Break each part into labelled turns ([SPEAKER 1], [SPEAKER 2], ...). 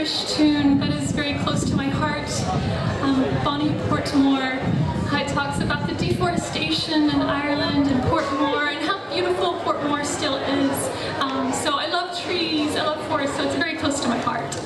[SPEAKER 1] Irish tune that is very close to my heart. Bonny Portmore. It talks about the deforestation in Ireland and Portmore and how beautiful Portmore still is. So I love trees, I love forests, so it's very close to my heart.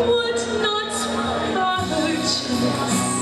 [SPEAKER 1] Would not rather choose